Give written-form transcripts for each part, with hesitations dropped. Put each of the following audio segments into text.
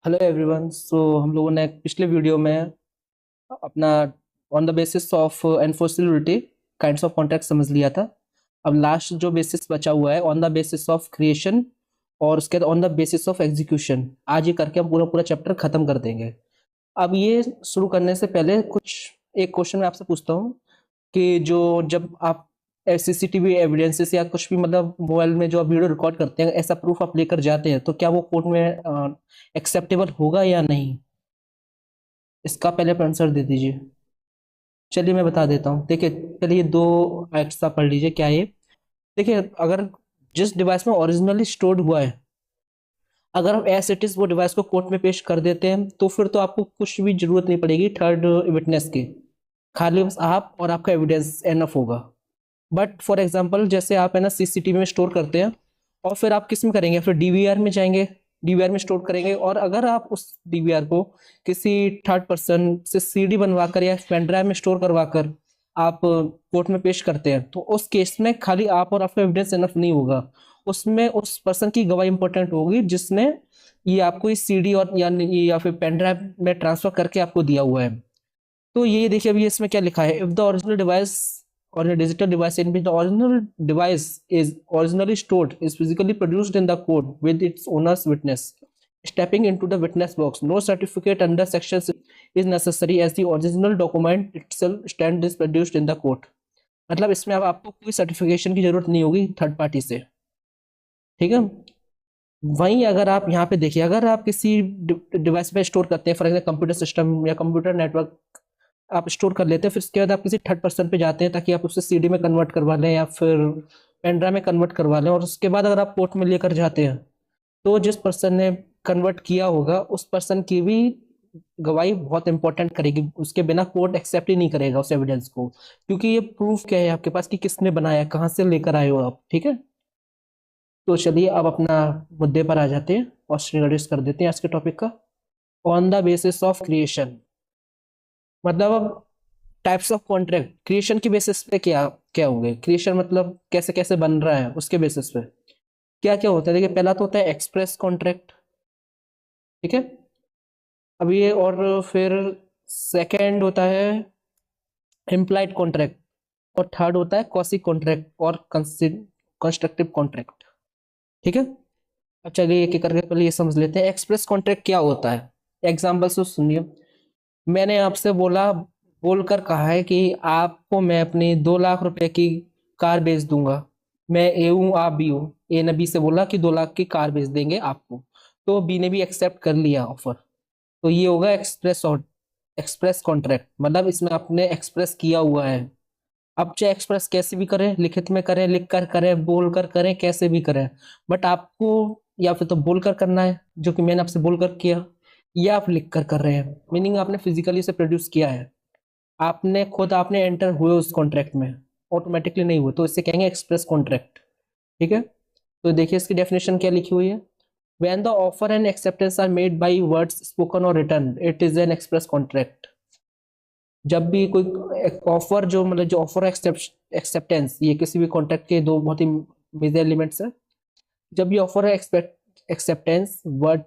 Hello everyone. हम लोगों ने पिछले वीडियो में अपना on the basis of enforceability kinds of contract समझ लिया था। अब लास्ट जो बेसिस बचा हुआ है on the basis of creation और उसके बाद on the basis of execution, आज ये करके हम पूरा पूरा चैप्टर खत्म कर देंगे। अब ये शुरू करने से पहले कुछ एक क्वेश्चन मैं आपसे पूछता हूँ कि जो जब आप सीसीटीवी एविडेंसेस या कुछ भी मतलब मोबाइल में जो आप वीडियो रिकॉर्ड करते हैं, ऐसा प्रूफ आप लेकर जाते हैं तो क्या वो कोर्ट में एक्सेप्टेबल होगा या नहीं? इसका पहले आप आंसर दे दीजिए। चलिए मैं बता देता हूँ। देखिए, चलिए दो एक्ट्स आप पढ़ लीजिए क्या ये। देखिए, अगर जिस डिवाइस में ओरिजिनली स्टोर्ड हुआ है, अगर हम एज इट इज वो डिवाइस को कोर्ट में पेश कर देते हैं तो फिर तो आपको कुछ भी जरूरत नहीं पड़ेगी थर्ड विटनेस की। खाली बस आप और आपका एविडेंस एनफ होगा। बट फॉर एग्जाम्पल, जैसे आप है ना सीसीटीवी में स्टोर करते हैं और फिर आप किस में करेंगे, फिर डीवीआर में जाएंगे, डीवीआर में स्टोर करेंगे। और अगर आप उस डीवीआर को किसी थर्ड पर्सन से सीडी बनवाकर या पेन ड्राइव में स्टोर करवाकर आप कोर्ट में पेश करते हैं तो उस केस में खाली आप और आपका एविडेंस इनफ नहीं होगा, उसमें उस पर्सन की गवाही इंपॉर्टेंट होगी जिसने ये आपको इस सीडी और या फिर पेन ड्राइव में ट्रांसफर करके आपको दिया हुआ है। तो ये देखिए, अभी इसमें क्या लिखा है, if the original device or a digital device in which the original device is originally stored is physically produced in the court with its owner's witness stepping into the witness box, no certificate under section 6 is necessary as the original document itself stand is produced in the court। मतलब इसमें अब आपको कोई certification की जरूरत नहीं होगी third party से। ठीक है। वहीं अगर आप यहाँ पे देखिए, अगर आप किसी डिवाइस पे स्टोर करते हैं, फॉर एग्जाम्पल कंप्यूटर सिस्टम या कंप्यूटर नेटवर्क आप स्टोर कर लेते हैं, फिर उसके बाद आप किसी थर्ड पर्सन पे जाते हैं ताकि आप उससे सीडी में कन्वर्ट करवा लें या फिर पेन ड्राइव में कन्वर्ट करवा लें, और उसके बाद अगर आप कोर्ट में लेकर जाते हैं तो जिस पर्सन ने कन्वर्ट किया होगा उस पर्सन की भी गवाही बहुत इंपॉर्टेंट करेगी। उसके बिना कोर्ट एक्सेप्ट ही नहीं करेगा उस एविडेंस को, क्योंकि ये प्रूफ क्या है आपके पास कि किसने बनाया, कहाँ से लेकर आए हो आप। ठीक है। तो चलिए अब अपना मुद्दे पर आ जाते हैं और श्रीगणेश कर देते हैं आज के टॉपिक का। On the basis of creation, मतलब अब टाइप्स ऑफ कॉन्ट्रैक्ट क्रिएशन की बेसिस पे क्या क्या होंगे। क्रिएशन मतलब कैसे कैसे बन रहा है उसके बेसिस पे क्या क्या होता है। देखिए, पहला तो होता है एक्सप्रेस कॉन्ट्रैक्ट। ठीक है। अब ये, और फिर सेकंड होता है इम्प्लाइड कॉन्ट्रैक्ट, और थर्ड होता है कॉसी कॉन्ट्रैक्ट और कंस्ट्रक्टिव कॉन्ट्रैक्ट। ठीक है। अब चलिए एक एक करके पहले ये समझ लेते हैं एक्सप्रेस कॉन्ट्रैक्ट क्या होता है। एग्जाम्पल से सुनिए। मैंने आपसे बोलकर कहा है कि आपको मैं अपनी 2 लाख रुपए की कार बेच दूंगा। मैं ए हूँ, आप बी हो। ए ने बी से बोला कि 2 लाख की कार बेच देंगे आपको, तो बी ने भी एक्सेप्ट कर लिया ऑफर। तो ये होगा एक्सप्रेस और एक्सप्रेस कॉन्ट्रैक्ट, मतलब इसमें आपने एक्सप्रेस किया हुआ है। अब चाहे एक्सप्रेस कैसे भी करें, लिखित में करें, लिख कर करें, बोल कर करें, कैसे भी करें, बट आपको या फिर तो बोलकर करना है जो कि मैंने आपसे बोलकर किया, या आप लिख कर रहे हैं, मीनिंग आपने फिजिकली से प्रोड्यूस किया है, आपने खुद आपने एंटर हुए उस कॉन्ट्रैक्ट में, ऑटोमेटिकली नहीं हुए, तो इससे कहेंगे एक्सप्रेस कॉन्ट्रैक्ट। ठीक है। तो देखिए इसकी डेफिनेशन क्या लिखी हुई है। When the offer and acceptance are made by words spoken or written it is an express contract. जब भी कोई ऑफर, जो मतलब जो ऑफर एक्सेप्टेंस, ये किसी भी कॉन्ट्रैक्ट के दो बहुत ही मेजर एलिमेंट्स है। जब ये ऑफर एक्सेप्टेंस वर्ड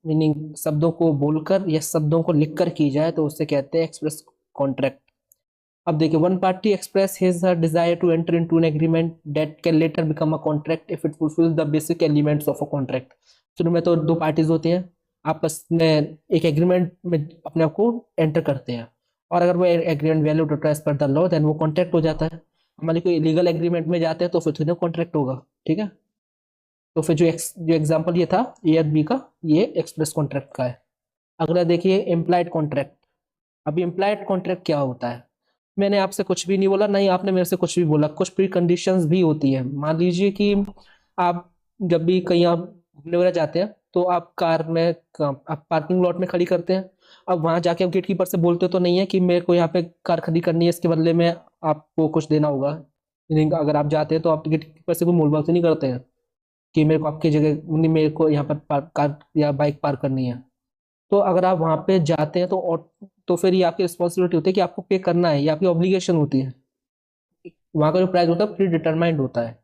मीनिंग शब्दों को बोलकर या शब्दों को लिखकर की जाए तो उससे कहते हैं एक्सप्रेस कॉन्ट्रैक्ट। अब देखिए, one party express his her desire to enter into an agreement that can later become a contract if it fulfils the basic elements of a contract. शुरू में तो दो पार्टीज होती हैं, आपस में एक एग्रीमेंट में अपने आप को एंटर करते हैं, और अगर वो एग्रीमेंट वैलिड होता है as per the law then वो कॉन्ट्रैक्ट हो जाता है। हमारे कोई इलीगल एग्रीमेंट में जाते हैं तो फिर थोड़ी कॉन्ट्रैक्ट होगा। ठीक है। तो फिर जो एग्जाम्पल ये था ए और बी का, ये एक्सप्रेस कॉन्ट्रैक्ट का है। अगला देखिए इम्प्लाइड कॉन्ट्रैक्ट। अभी इम्प्लाइड कॉन्ट्रैक्ट क्या होता है। मैंने आपसे कुछ भी नहीं बोला, नहीं आपने मेरे से कुछ भी बोला, कुछ प्री कंडीशंस भी होती है। मान लीजिए कि आप जब भी कहीं आप घूमने वगैरह जाते हैं तो आप कार में आप पार्किंग लॉट में खड़ी करते हैं। अब वहां जाके आप गेट कीपर से बोलते तो नहीं है कि मेरे को यहाँ पे कार खड़ी करनी है, इसके बदले में आपको कुछ देना होगा। Meaning, अगर आप जाते हैं तो आप गेट कीपर से कोई मोल भाव तो नहीं करते हैं कि मेरे को आपकी जगह नहीं, मेरे को यहाँ पर कार या बाइक पार्क करनी है। तो अगर आप वहां पे जाते हैं तो फिर ये आपकी रिस्पॉन्सिबिलिटी होती है कि आपको पे करना है, ये आपकी ऑब्लिगेशन होती है। वहां का जो प्राइस होता है प्री डिटरमाइंड होता है।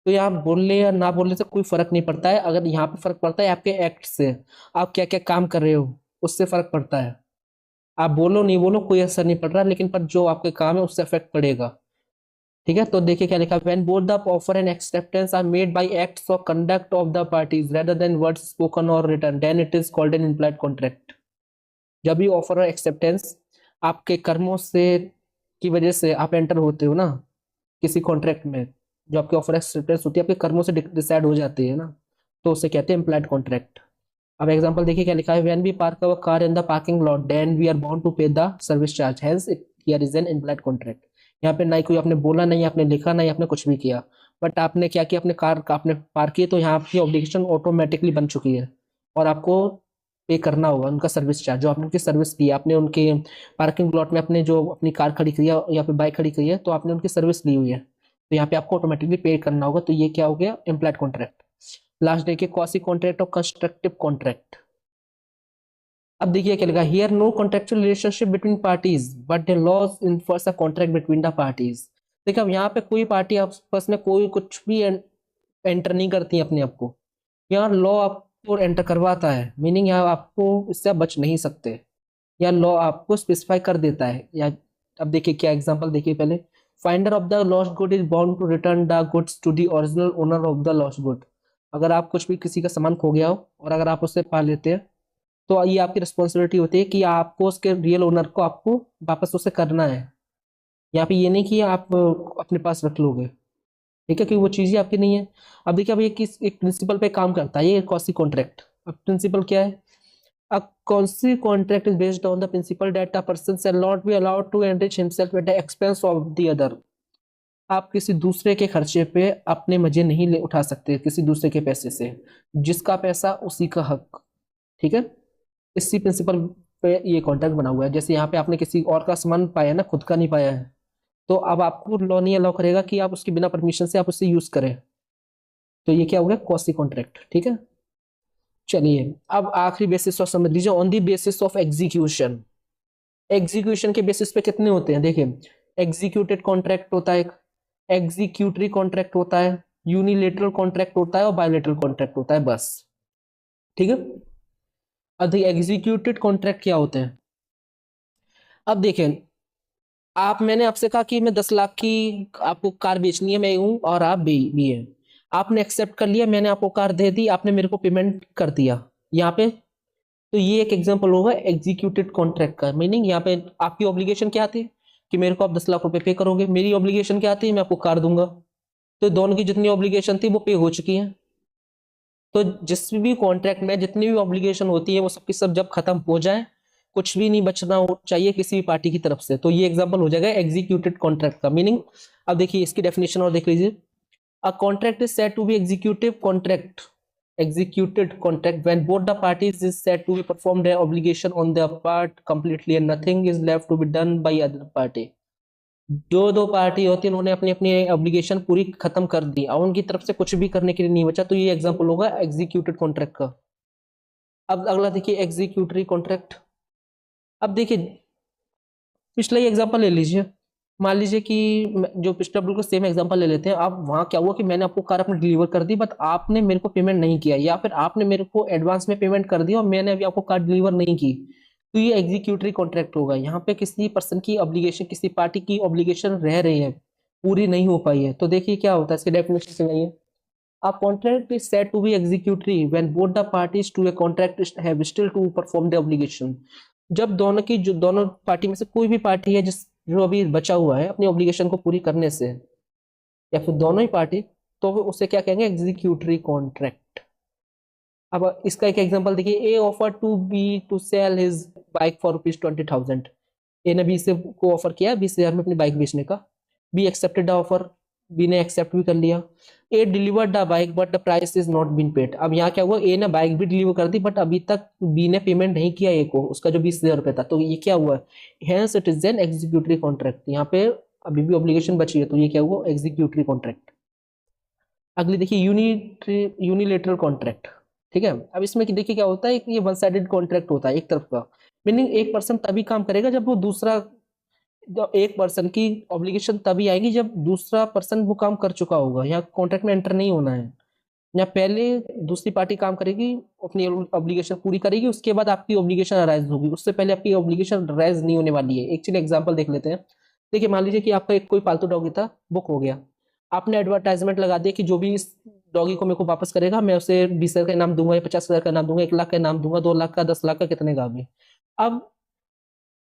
तो यहाँ बोलने या ना बोलने से कोई फर्क नहीं पड़ता है। अगर यहाँ पे फर्क पड़ता है आपके एक्ट से, आप क्या क्या काम कर रहे हो उससे फर्क पड़ता है। आप बोलो नहीं बोलो कोई असर नहीं पड़ रहा, लेकिन पर जो आपके काम है उससे इफेक्ट पड़ेगा। ठीक है, तो देखिए क्या लिखा, when both the offer and acceptance are made by acts or conduct of the parties rather than words spoken or written, then it is called an implied contract. जब भी ऑफर और एक्सेप्टेंस आपके कर्मों से की वजह से आप एंटर होते हो ना किसी कॉन्ट्रैक्ट में, जो आपके ऑफर एक्सेप्टेंस होती है आपके कर्मों से डिसाइड हो जाती है ना, तो उसे कहते हैं इम्प्लाइड कॉन्ट्रैक्ट। अब एग्जांपल देखिए क्या लिखा है, when we park our car in the parking lot then we are bound to pay the service charge, hence it here is an implied contract. यहाँ पे ना ही कोई आपने बोला, नहीं आपने लिखा, नहीं आपने कुछ भी किया, बट आपने क्या किया, अपने कार का आपने पार्क की, तो यहाँ आपकी ऑब्लिगेशन ऑटोमेटिकली बन चुकी है और आपको पे करना होगा उनका सर्विस चार्ज। जो आपने उनकी सर्विस की, आपने उनके पार्किंग लॉट में अपने जो अपनी कार खड़ी करी है या फिर बाइक खड़ी करी है, तो आपने उनकी सर्विस ली हुई है, तो यहाँ पे आपको ऑटोमेटिकली पे करना होगा। तो ये क्या हो गया, इम्प्लाइड कॉन्ट्रैक्ट। लास्ट देखिए क्वासी कॉन्ट्रैक्ट और कंस्ट्रक्टिव कॉन्ट्रैक्ट। अब देखिए क्या लिखा, here no contractual relationship between parties but the laws enforce a contract between the parties. देखिए अब यहाँ पे कोई पार्टी आपस में कोई कुछ भी एंटर नहीं करती है अपने आप को, यहाँ लॉ आपको एंटर करवाता है, मीनिंग यहाँ आपको इससे आप बच नहीं सकते, या लॉ आपको स्पेसिफाई कर देता है। या अब देखिए क्या एग्जांपल देखिए पहले, finder of the lost good is bound to return the goods to the original owner of the lost good. अगर आप कुछ भी किसी का सामान खो गया हो और अगर आप उससे पा लेते हैं, तो ये आपकी रिस्पॉन्सिबिलिटी होती है कि आपको उसके रियल ओनर को आपको वापस उसे करना है। यहाँ पे ये नहीं कि आप अपने पास रख लोगे, ठीक है, क्योंकि वो चीज़ ही आपकी नहीं है। अब देखिए अब ये किस एक प्रिंसिपल पे काम करता है, ये कॉसी कॉन्ट्रैक्ट। अब प्रिंसिपल क्या है, a quasi contract is based on the principle that a person shall not be allowed to enrich himself at the expense of the other. आप किसी दूसरे के खर्चे पे अपने मजे नहीं ले उठा सकते किसी दूसरे के पैसे से, जिसका पैसा उसी का हक। ठीक है, इसी प्रिंसिपल पे ये कॉन्ट्रैक्ट बना हुआ है। जैसे यहाँ पे आपने किसी और का सामान पाया ना, खुद का नहीं पाया है, तो अब आपको लॉ नहीं अलाउ करेगा कि आप उसके बिना परमिशन से आप उसे यूज करें। तो ये क्या हो गया, कॉसी कॉन्ट्रैक्ट। ठीक है, चलिए अब आखिरी बेसिस और समझ लीजिए, on the basis of execution. Execution के बेसिस पे कितने होते हैं देखिए, एग्जीक्यूटेड कॉन्ट्रैक्ट होता है एक, एग्जीक्यूटरी कॉन्ट्रैक्ट होता है, यूनिलेटरल कॉन्ट्रैक्ट होता है और बायलेटरल कॉन्ट्रैक्ट होता है, बस। ठीक है, अब एग्जीक्यूटेड कॉन्ट्रैक्ट क्या होते हैं। अब देखें, आप मैंने आपसे कहा कि मैं 10 लाख की आपको कार बेचनी है, मैं हूं और आप भी है, आपने एक्सेप्ट कर लिया, मैंने आपको कार दे दी, आपने मेरे को पेमेंट कर दिया यहाँ पे। तो ये एक एग्जांपल होगा एग्जीक्यूटेड कॉन्ट्रैक्ट का। मीनिंग यहाँ पे आपकी ऑब्लिगेशन क्या थी कि मेरे को आप 10 लाख रुपए पे करोगे, मेरी ऑब्लिगेशन क्या थी, मैं आपको कार दूंगा। तो दोनों की जितनी ऑब्लिगेशन थी वो पे हो चुकी है। तो जिस भी कॉन्ट्रैक्ट में जितनी भी ऑब्लिगेशन होती है वो सबकी सब जब खत्म हो जाए, कुछ भी नहीं बचना चाहिए किसी भी पार्टी की तरफ से, तो ये एग्जांपल हो जाएगा एग्जीक्यूटेड कॉन्ट्रैक्ट का। मीनिंग अब देखिए इसकी डेफिनेशन और देख लीजिए, a contract is said to be executive contract, executed contract when both the parties is said to be performed their obligation on their part completely and nothing is left to be done by other party। जो दो party होती है उन्होंने अपनी अपनी obligation पूरी खत्म कर दी और उनकी तरफ से कुछ भी करने के लिए नहीं बचा, तो ये एग्जांपल होगा एग्जीक्यूटेड कॉन्ट्रैक्ट का। अब अगला देखिए एग्जीक्यूटरी कॉन्ट्रैक्ट। अब देखिए पिछला ही एग्जांपल ले लीजिए, मान लीजिए कि जो पिछला बिल्कुल सेम एग्जांपल ले लेते हैं। अब वहां क्या हुआ कि मैंने आपको कार अपनी डिलीवर कर दी, बट आपने मेरे को पेमेंट नहीं किया, या फिर आपने मेरे को एडवांस में पेमेंट कर दिया और मैंने अभी आपको कार डिलीवर नहीं की, तो ये एग्जीक्यूटरी कॉन्ट्रैक्ट होगा। यहाँ पे किसी पर्सन की ऑब्लिगेशन, किसी पार्टी की ऑब्लिगेशन रह रही है, पूरी नहीं हो पाई है। तो देखिए क्या होता है, इसके डेफिनेशन सुनाइए। A contract is said to be executory when both the parties to a contract have still to perform the obligation। जब दोनों की, जो दोनों पार्टी में से कोई भी पार्टी है जिस जो अभी बचा हुआ है अपनी ऑब्लिगेशन को पूरी करने से, या फिर दोनों ही पार्टी, तो उसे क्या कहेंगे, एग्जीक्यूटरी कॉन्ट्रैक्ट। अब इसका एक एग्जांपल देखिए, A offer to B to sell his bike for ₹20,000। A ने बी से को ऑफर किया 20,000 में अपनी बाइक बेचने का, B accepted the offer, B ने एक्सेप्ट भी कर लिया। A delivered the bike but the price is not been paid. अब यहाँ क्या हुआ, ए ने बाइक भी डिलीवर कर दी बट अभी तक बी ने पेमेंट नहीं किया ए को, उसका जो 20,000 रुपये था। तो ये क्या हुआ, hence it is N executory contract. यहाँ पे अभी भी ऑब्लिगेशन बची है, तो ये क्या हुआ, एग्जीक्यूटरी कॉन्ट्रैक्ट। अगली देखिए यूनिलेटरल कॉन्ट्रैक्ट। ठीक है, अब इसमें देखिए क्या होता है, ये वन साइडेड कॉन्ट्रैक्ट होता है, एक तरफ का। मीनिंग एक पर्सन तभी काम करेगा जब वो दूसरा तो एक पर्सन की ऑब्लिगेशन तभी आएगी जब दूसरा पर्सन वो काम कर चुका होगा, यहाँ कॉन्ट्रैक्ट में एंटर नहीं होना है। या पहले दूसरी पार्टी काम करेगी, अपनी ऑब्लिगेशन पूरी करेगी, उसके बाद आपकी ऑब्लिगेशन अराइज होगी, उससे पहले आपकी ऑब्लिगेशन अराइज नहीं होने वाली है। एक्चुअली एग्जांपल देख लेते हैं। देखिए मान लीजिए कि आपका एक कोई पालतू डॉगी था, बुक हो गया, आपने एडवर्टाइजमेंट लगा दिया कि जो भी इस डॉगी को मेरे को वापस करेगा मैं उसे 20,000 का इनाम दूंगा, या 50,000 का इनाम दूंगा, 1 लाख का इनाम दूंगा, 2 लाख का, 10 लाख का, कितने का भी। अब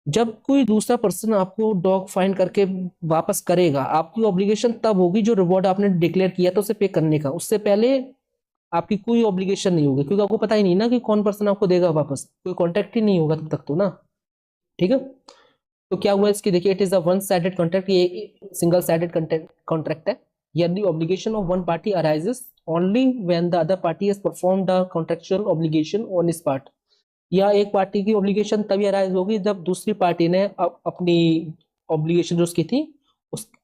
जब कोई दूसरा पर्सन आपको डॉग फाइंड करके वापस करेगा, आपकी ऑब्लिगेशन तब होगी जो रिवॉर्ड आपने डिक्लेयर किया था उसे पे करने का, उससे पहले आपकी कोई ऑब्लिगेशन नहीं होगी, क्योंकि आपको पता ही नहीं ना कि कौन पर्सन आपको देगा वापस, कोई कॉन्टैक्ट ही नहीं होगा तब तक तो ना। ठीक है, तो क्या हुआ इसकी, देखिए it is a one sided contract, ये सिंगल साइडेड कॉन्ट्रैक्ट है। यदि obligation of one party arises only when the other party has performed the contractual obligation on इस पार्ट, या एक पार्टी की ऑब्लिगेशन तभी अराइज होगी जब दूसरी पार्टी ने अपनी ऑब्लिगेशन जो उसकी थी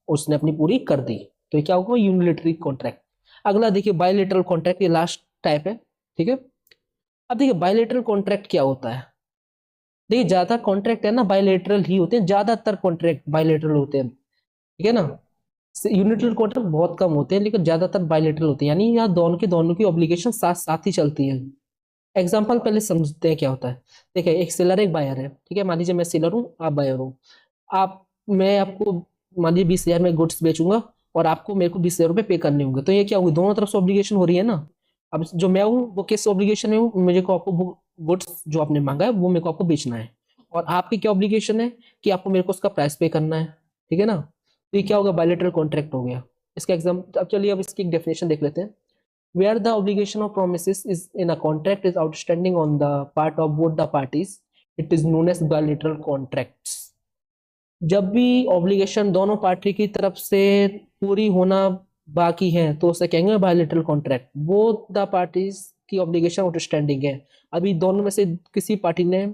उसने अपनी पूरी कर दी। तो ये क्या होगा, यूनिलेटरी कॉन्ट्रैक्ट। अगला देखिए बायलेटरल कॉन्ट्रैक्ट, ये लास्ट टाइप है। ठीक है, अब देखिए बायलेटरल कॉन्ट्रैक्ट क्या होता है। देखिए ज्यादा कॉन्ट्रैक्ट है ना बायलेटरल ही होते हैं, ज्यादातर कॉन्ट्रैक्ट बायलेटरल होते हैं। ठीक है ना, यूनिलेटरल कॉन्ट्रैक्ट बहुत कम होते हैं, लेकिन ज्यादातर बायलेटरल होते हैं, यानी यहाँ दोनों की ऑब्लिगेशन साथ साथ ही चलती है। एग्जाम्पल पहले समझते हैं क्या होता है। देखिए एक सेलर एक बायर है, ठीक है, मान लीजिए मैं सेलर हूँ, आप बायर हो। आप मैं आपको मान लीजिए 20,000 में गुड्स बेचूंगा, और आपको मेरे को 20,000 रुपये पे करने होंगे, तो ये क्या होगी, दोनों तरफ से ऑब्लिगेशन हो रही है ना। अब जो मैं हूँ वो किस ऑब्लिगेशन में हूँ, मुझे को आपको गुड्स जो आपने मांगा है वो मेरे को आपको बेचना है, और आपकी क्या ऑब्लिगेशन है कि आपको मेरे को उसका प्राइस पे करना है। ठीक है ना, तो ये क्या होगा, बायलेटरल कॉन्ट्रैक्ट हो गया। इसका एग्जाम अब चलिए अब इसकी एक डेफिनेशन देख लेते हैं। Where the obligation of promises is in a contract is outstanding on the part of both the parties, it is known as bilateral contracts. जब भी ऑब्लिगेशन दोनों पार्टी की तरफ से पूरी होना बाकी है तो उसे कहेंगे bilateral contract. Both the parties की ऑब्लिगेशन आउटस्टैंडिंग है, अभी दोनों में से किसी पार्टी ने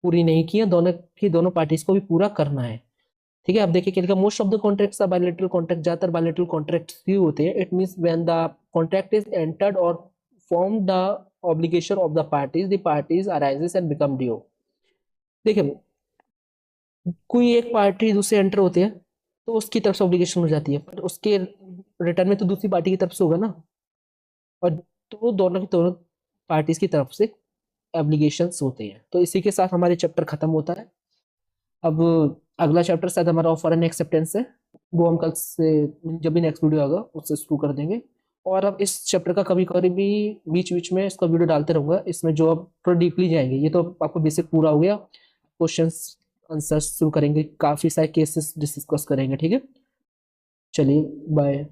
पूरी नहीं की है, दोनों पार्टीज को भी पूरा करना है। ठीक है, अब देखिए क्या लिखा, most of the contracts are bilateral contract, ज्यादातर बायलैटरल कॉन्ट्रैक्ट्स ही होते हैं। It means when the contract is entered or form the obligation of the parties arises and become due. देखिए कोई एक पार्टी दूसरे एंटर होते हैं तो उसकी तरफ से ऑब्लिगेशन हो जाती है, पर उसके रिटर्न में तो दूसरी पार्टी की तरफ से होगा ना, और तो दोनों की दोनों पार्टीज की तरफ से ऑब्लिगेशंस होते हैं। तो इसी के साथ हमारे चैप्टर खत्म होता है। अब अगला चैप्टर शायद हमारा ऑफर एंड एक्सेप्टेंस है, वो हम कल से जब भी नेक्स्ट वीडियो आएगा उससे शुरू कर देंगे। और अब इस चैप्टर का कभी कभी भी बीच बीच में इसका वीडियो डालते रहूंगा, इसमें जो अब थोड़ा डीपली जाएंगे। ये तो आपको बेसिक पूरा हो गया, क्वेश्चंस आंसर शुरू करेंगे, काफी सारे केसेस डिस्कस करेंगे। ठीक है, चलिए बाय।